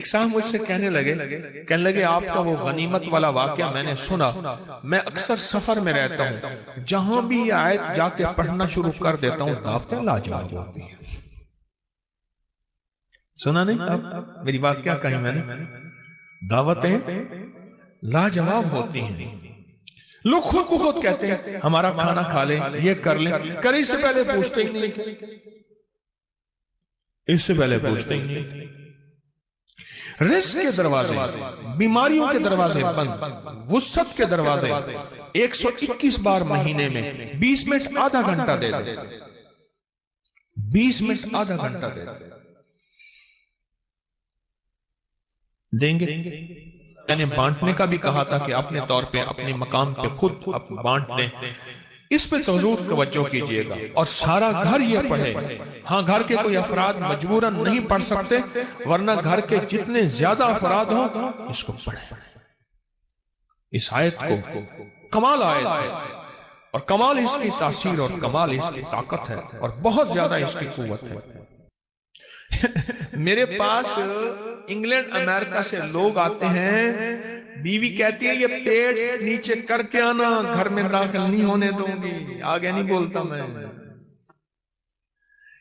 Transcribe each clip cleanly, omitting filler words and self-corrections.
ایک صاحب مجھ سے کہنے لگے آپ کا وہ غنیمت والا واقعہ میں نے سنا، میں اکثر سفر میں رہتا ہوں، جہاں بھی یہ آیت جا کے پڑھنا شروع کر دیتا ہوں دعوتیں لاجواب ہوتی ہیں۔ سنا نہیں اب میری بات کیا کہیں میں نے؟ دعوتیں لاجواب ہوتی ہیں۔ لوگ خود کو خود کہتے ہیں ہمارا کھانا کھا لیں، یہ کر لیں، کریں سے پہلے پوچھتے ہی نہیں تھے، اس سے پہلے پوچھتے ہی نہیں تھے۔ رزق کے دروازے، بیماریوں کے دروازے بند، وسعت کے دروازے 121 بار مہینے میں 20 منٹ آدھا گھنٹہ دے دیں، 20 منٹ آدھا گھنٹہ دیں گے۔ میں نے بانٹنے کا بھی کہا تھا کہ اپنے طور پہ اپنے مقام پہ خود بانٹ دیں، اس پہ ضرور توجہ کیجئے گا، اور سارا گھر یہ پڑھے۔ ہاں گھر کے کوئی افراد مجبوراً نہیں پڑھ سکتے، ورنہ گھر کے جتنے زیادہ افراد ہوں اس کو پڑھیں، اس آیت کو۔ کمال آیت ہے، اور کمال اس کی تاثیر اور کمال اس کی طاقت ہے، اور بہت زیادہ اس کی قوت ہے۔ میرے پاس انگلینڈ امریکہ سے لوگ آتے ہیں، بیوی کہتی ہے یہ پیٹ نیچے کر کے آنا، گھر میں داخل نہیں ہونے دوں گی، آگے نہیں بولتا میں،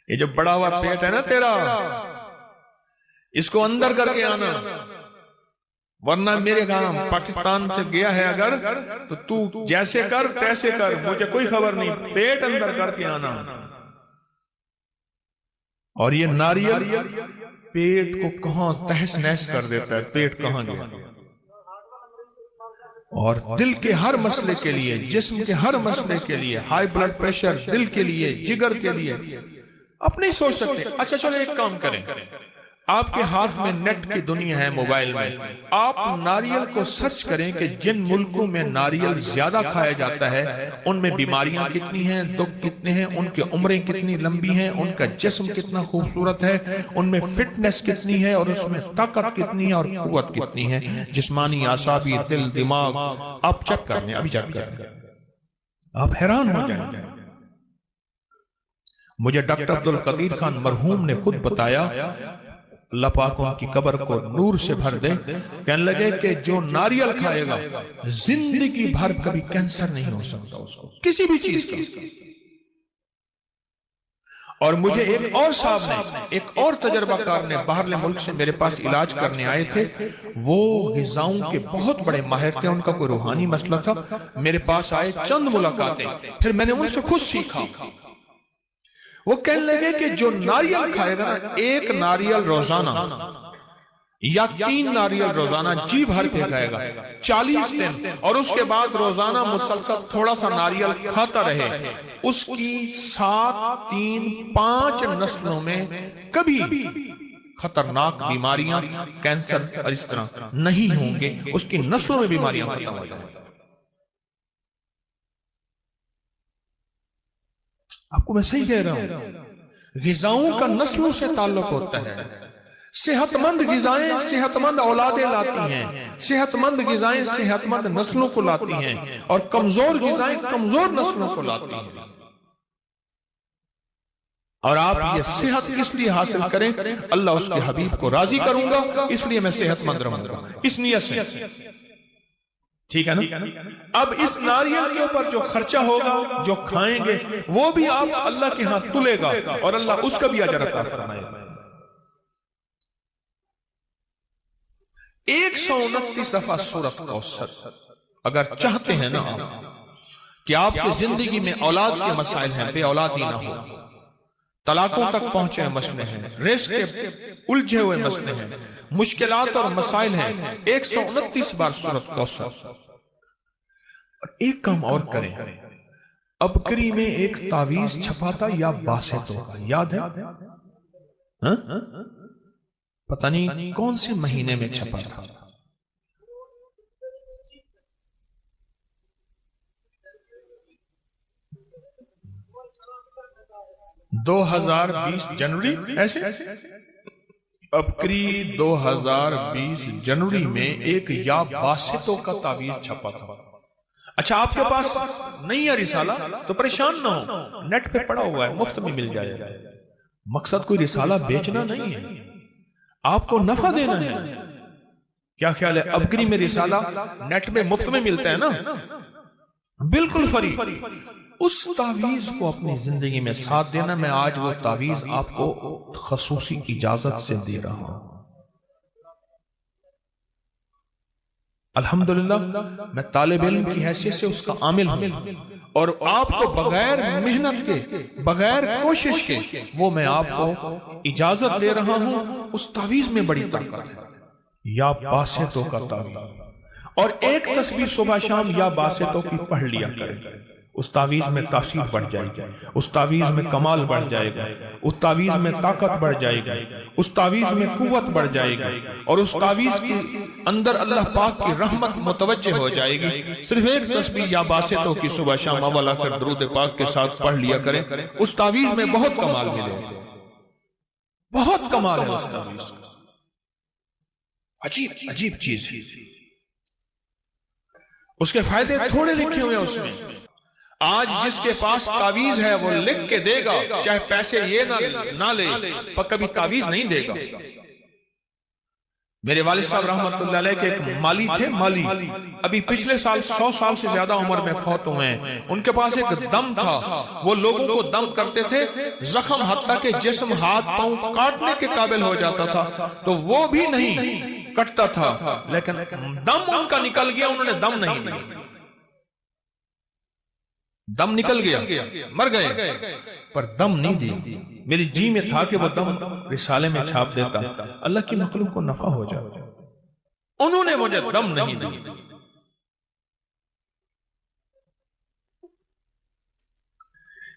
یہ جو بڑا ہوا پیٹ ہے نا تیرا، اس کو اندر کر کے آنا، ورنہ میرے گھر پاکستان سے گیا ہے اگر تو تو جیسے کر تیسے کر، مجھے کوئی خبر نہیں، پیٹ اندر کر کے آنا۔ اور یہ ناریل پیٹ کو کہاں تہس نہس کر دیتا ہے، پیٹ کہاں گیا۔ اور دل کے ہر مسئلے کے لیے، جسم کے ہر مسئلے کے لیے، ہائی بلڈ پریشر، دل کے لیے، جگر کے لیے، آپ نہیں سوچ سکتے۔ اچھا چلو ایک کام کریں، آپ کے ہاتھ میں نیٹ کی دنیا ہے، موبائل میں، آپ ناریل کو سرچ کریں کہ جن ملکوں میں ناریل زیادہ کھایا جاتا ہے ان میں بیماریاں کتنی ہیں، دکھ کتنے ہیں، ان کی عمریں کتنی لمبی ہیں، ان کا جسم کتنا خوبصورت ہے، ان میں فٹنس کتنی ہے، اور اس میں طاقت کتنی ہے اور قوت کتنی ہے، جسمانی، اعصابی، دل، دماغ۔ آپ چیک کریں، ابھی چیک کریں، آپ حیران ہو جائیں گے۔ مجھے ڈاکٹر عبدالقدیر خان مرحوم نے خود بتایا، اللہ پاک ان کی قبر کو نور سے بھر دے، کہنے لگے کہ جو ناریل کھائے گا زندگی بھر کبھی کینسر نہیں ہو سکتا اس کو، کسی بھی چیز کا۔ اور مجھے ایک اور صاحب نے، ایک اور تجربہ کار نے، باہرلے ملک سے میرے پاس علاج کرنے آئے تھے، وہ غذاؤں کے بہت بڑے ماہر تھے، ان کا کوئی روحانی مسئلہ تھا، میرے پاس آئے، چند ملاقاتیں، پھر میں نے ان سے خود سیکھا۔ وہ کہنے لگے کہ جو ناریل کھائے گا نا، ایک ناریل روزانہ یا 3 ناریل روزانہ جی بھر کے کھائے گا 40 دن، اور اس کے بعد روزانہ مسلسل تھوڑا سا ناریل کھاتا رہے، اس کی 7، 3، 5 نسلوں میں کبھی خطرناک بیماریاں، کینسر اور اس طرح نہیں ہوں گے، اس کی نسلوں میں بیماریاں ختم ہو جائیں گی۔ آپ کو میں صحیح کہہ رہا ہوں، غذاؤں کا نسلوں سے تعلق ہوتا ہے۔ صحت مند غذائیں صحت مند اولادیں لاتی ہیں، صحت مند غذائیں صحت مند نسلوں کو لاتی ہیں، اور کمزور غذائیں کمزور نسلوں کو لاتی ہیں۔ اور آپ یہ صحت کس لیے حاصل کریں؟ اللہ اس کے حبیب کو راضی کروں گا، اس لیے میں صحت مند رہوں گا، اس نیت سے، ٹھیک ہے نا؟ اب اس ناریل کے اوپر جو خرچہ ہوگا، جو کھائیں گے، وہ بھی آپ اللہ کے ہاں تلے گا، اور اللہ اس کا بھی اجر عطا فرمائے گا۔ 129 دفعہ سورۃ کوثر، اگر چاہتے ہیں نا آپ کہ آپ کی زندگی میں اولاد کے مسائل ہیں، بے اولادی نہ ہو، طلاقوں تک پہنچے مسئلے ہیں، رزق کے الجھے ہوئے مسئلے ہیں، مشکلات اور مسائل ہیں، 129 بار سورۃ کوثر۔ ایک کام اور کریں، ابکری میں ایک تعویذ چھپا تھا یا باسطوں کا، یاد ہے؟ پتہ نہیں کون سے مہینے میں چھپا تھا، 2020 جنوری، ایسے ابکری 2020 جنوری میں ایک یا باسطوں کا تعویذ چھپا تھا۔ اچھا آپ کے پاس نہیں ہے رسالہ تو پریشان نہ ہو، نیٹ پہ پڑا ہوا ہے، مفت میں مل جائے گا۔ مقصد کوئی رسالہ بیچنا نہیں ہے، آپ کو نفع دینا ہے. کیا خیال ہے؟ اب گری میں رسالہ نیٹ میں مفت میں ملتا ہے نا، بالکل فری. اس تعویذ کو اپنی زندگی میں ساتھ دینا. میں آج وہ تعویذ آپ کو خصوصی اجازت سے دے رہا ہوں. الحمدللہ میں طالب علم کی حیثیت سے اس کا عامل ہوں، اور آپ کو بغیر محنت کے، بغیر کوشش کے، وہ میں آپ کو اجازت دے رہا ہوں. اس تعویذ میں بڑی طاقت ہے. یا باسطوں کا تعویذ، اور ایک تصویر صبح شام یا باسطوں کی پڑھ لیا کریں. اس تعویذ میں تاثیر بڑھ جائے گی، اس تعویذ میں کمال بڑھ جائے گا، اس تعویذ میں طاقت بڑھ جائے گی، اس تعویذ میں قوت بڑھ جائے گی، اور اس تعویذ کے اندر اللہ پاک کی رحمت متوجہ ہو جائے گی. صرف ایک تسبیح یا باسطوں کی صبح شام اولا کر درود پاک کے ساتھ پڑھ لیا کریں. اس تعویذ میں بہت کمال ملے گا، بہت کمال ہے اس تعویذ کا. عجیب عجیب چیز ہے. اس کے فائدے تھوڑے لکھے ہوئے اس میں. آج جس کے پاس تعویذ ہے وہ لکھ کے دے گا، چاہے پیسے یہ نہ لے، پر کبھی تعویذ نہیں دے گا. میرے والد صاحب رحمت اللہ علیہ کے ایک مالی تھے، مالی ابھی پچھلے سال 100 سال سے زیادہ عمر میں فوت ہوئے ہیں. ان کے پاس ایک دم تھا، وہ لوگوں کو دم کرتے تھے، زخم حتیٰ کہ جسم ہاتھ پاؤں کاٹنے کے قابل ہو جاتا تھا تو وہ بھی نہیں کٹتا تھا، لیکن دم ان کا نکل گیا، انہوں نے دم نہیں دیا. دم نکل گیا، مر گئے، پر دم نہیں دی. میری جی میں تھا کہ وہ دم رسالے میں چھاپ دیتا، اللہ کی مخلوق کو نفع ہو جائے. انہوں نے مجھے دم نہیں دی.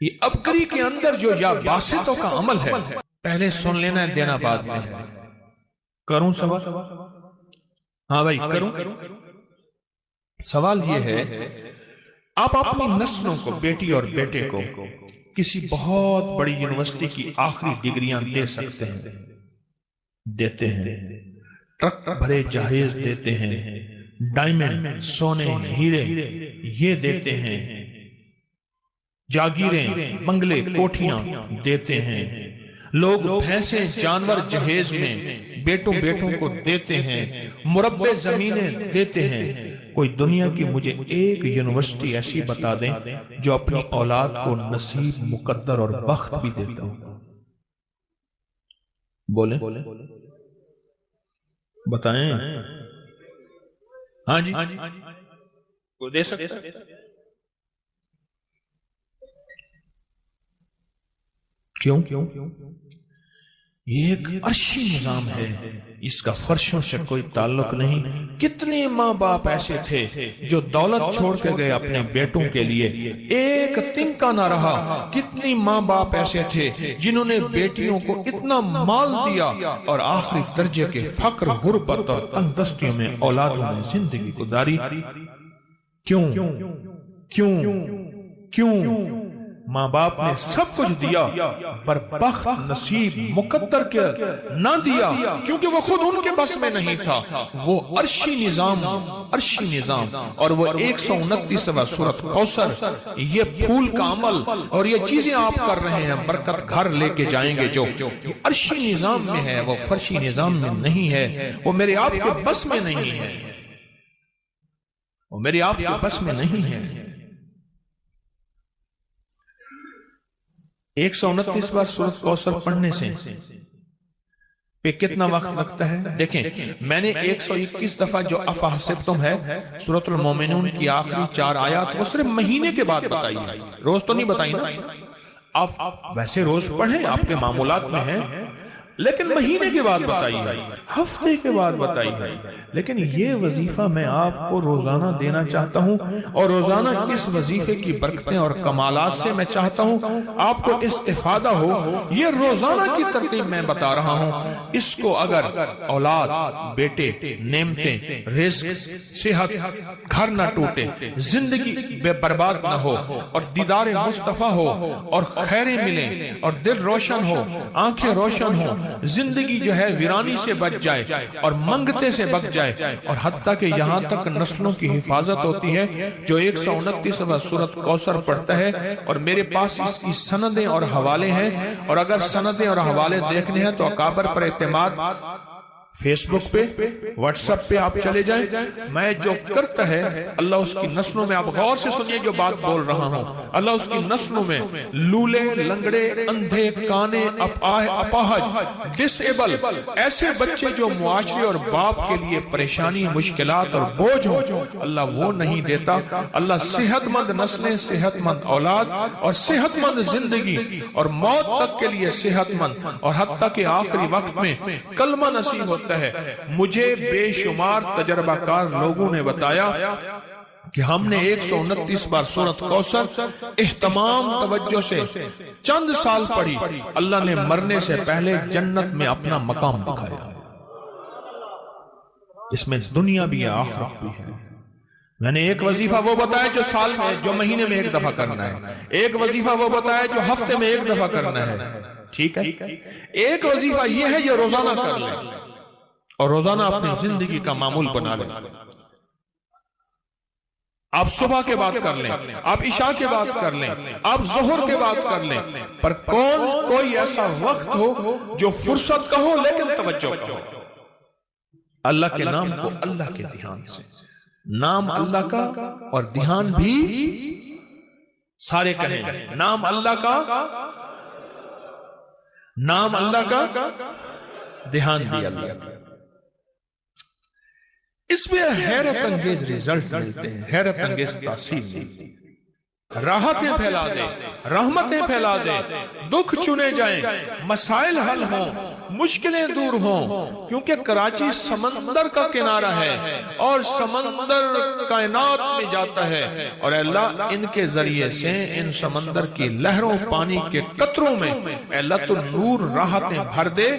یہ ابکری کے اندر جو یا باسطوں کا عمل ہے، پہلے سن لینا ہے، دینا بعد میں ہے. کروں سوال؟ ہاں بھائی کروں. سوال یہ ہے، آپ اپنی نسلوں کو، بیٹی اور بیٹے کو، کسی بہت بڑی یونیورسٹی کی آخری ڈگریاں دے سکتے ہیں، دیتے ہیں، ٹرک بھرے جہیز دیتے ہیں، ڈائمنڈ، سونے، ہیرے یہ دیتے ہیں، جاگیریں، بنگلے، کوٹھیاں دیتے ہیں. لوگ بھینسیں، جانور جہیز میں بیٹوں کو دیتے ہیں، مربع زمینیں دیتے ہیں. کوئی دنیا کی مجھے ایک یونیورسٹی ایسی بتا دیں جو اپنی اولاد کو نصیب، مقدر اور بخت بھی دیتا ہو. بولیں، بتائیں. ہاں جی، کوئی دے سکتا ہے؟ کیوں؟ یہ ایک عرشی نظام ہے، اس کا فرشوں سے کوئی تعلق نہیں. کتنے ماں باپ ایسے تھے جو دولت چھوڑ کے گئے اپنے بیٹوں کے لیے، ایک تنکا نہ رہا. کتنی ماں باپ ایسے تھے جنہوں نے بیٹیوں کو اتنا مال دیا اور آخری درجے کے فقر، غربت اور تنگ دستیوں میں اولادوں نے زندگی گزاری. کیوں؟ کیوں؟ کیوں؟ ماں باپ نے سب کچھ دیا پر بخت، نصیب، مقدر کے نہ دیا، کیونکہ وہ خود ان کے بس میں نہیں تھا. وہ عرشی نظام، عرشی نظام، اور وہ 129واں سورۃ کوثر، یہ پھول کا عمل اور یہ چیزیں آپ کر رہے ہیں، برکت گھر لے کے جائیں گے. جو عرشی نظام میں ہے وہ فرشی نظام میں نہیں ہے. وہ میرے آپ کے بس میں نہیں ہے، وہ میرے آپ کے بس میں نہیں ہے. 129 بار سورۃ کوثر پڑھنے سے پہ کتنا وقت لگتا ہے؟ دیکھیں، میں نے 121 دفعہ جو افحسبتم ہے سورۃ المومنون کی آخری 4 آیات وہ صرف مہینے کے بعد بتائی ہے، روز تو نہیں بتائی نا. آپ ویسے روز پڑھیں، آپ کے معمولات میں ہیں، لیکن مہینے کے بعد بتائی ہے، ہفتے کے بعد بتائی ہے. لیکن یہ وظیفہ میں آپ کو روزانہ دینا چاہتا ہوں، اور روزانہ اس وظیفے کی برکتیں اور کمالات سے میں چاہتا ہوں آپ کو استفادہ ہو. یہ روزانہ کی ترتیب میں بتا رہا ہوں. اس کو اگر اولاد، بیٹے، نعمتیں، رزق، صحت، گھر نہ ٹوٹے، زندگی بے برباد نہ ہو، اور دیدار مصطفیٰ ہو، اور خیریں ملیں، اور دل روشن ہو، آنکھیں روشن ہو، زندگی جو ہے ویرانی سے بچ جائے اور منگتے سے بچ جائے، اور حتیٰ کہ یہاں تک نسلوں کی حفاظت ہوتی ہے. جو 129واں سورۃ کوثر پڑھتا ہے، اور میرے پاس اس کی سندیں اور حوالے ہیں، اور اگر سندیں اور حوالے دیکھنے ہیں تو اکابر پر اعتماد فیس بک پہ، واٹس ایپ پہ آپ چلے جائیں، میں جو کرتا ہے اللہ اس کی نسلوں میں، آپ غور سے سنیے جو بات بول رہا ہوں، اللہ اس کی نسلوں میں لولے، لنگڑے، اندھے، کانے، اپاہج، ڈس ایبل، ایسے بچے جو معاشرے اور باپ کے لیے پریشانی، مشکلات اور بوجھ ہو، اللہ وہ نہیں دیتا۔ اللہ صحت مند نسلیں، صحت مند اولاد اور صحت مند زندگی اور موت تک کے لیے صحت مند، اور حتیٰ کہ آخری وقت میں کلمہ نصیب ہوتا ہے۔ مجھے بے شمار تجربہ کار لوگوں نے بتایا کہ ہم نے 129 بار سورۃ کوثر اہتمام توجہ سے چند سال پڑھی، اللہ نے مرنے سے پہلے جنت میں اپنا مقام دکھایا۔ اس میں دنیا بھی ہے، آخرت بھی ہے۔ میں نے ایک وظیفہ وہ بتایا جو سال میں، جو مہینے میں ایک دفعہ کرنا ہے، ایک وظیفہ وہ بتایا جو ہفتے میں ایک دفعہ کرنا ہے، ٹھیک ہے؟ ایک وظیفہ یہ ہے جو روزانہ کر لیں اور روزانہ اپنی زندگی کا معمول بنا لیں۔ آپ صبح کے بعد کر لیں، آپ عشاء کے بعد کر لیں، آپ ظہر کے بعد کر لیں، پر کوئی ایسا وقت ہو جو فرصت کا ہو لیکن توجہ کا ہو۔ اللہ کے نام کو اللہ کے دھیان سے، نام اللہ کا اور دھیان بھی، سارے کہیں نام اللہ کا، نام اللہ کا، دھیان بھی اللہ کا۔ اس میں حیرت انگیز ریزلٹ ملتے ہیں، حیرت انگیز تاثیر ملتی ہے۔ راحتیں پھیلا دے، رحمتیں پھیلا دے، دکھ چنے جائیں، مسائل حل ہوں، مشکلیں دور ہوں، کیونکہ کراچی سمندر کا کنارہ ہے اور سمندر کائنات میں جاتا ہے، اور اللہ ان کے ذریعے سے ان سمندر کی لہروں، پانی کے قطروں میں اللہ تو نور راحتیں بھر دے،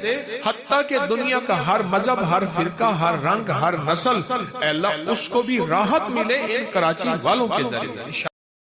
حتیٰ کہ دنیا کا ہر مذہب، ہر فرقہ، ہر رنگ، ہر نسل، اللہ اس کو بھی راحت ملے ان کراچی والوں کے ذریعے۔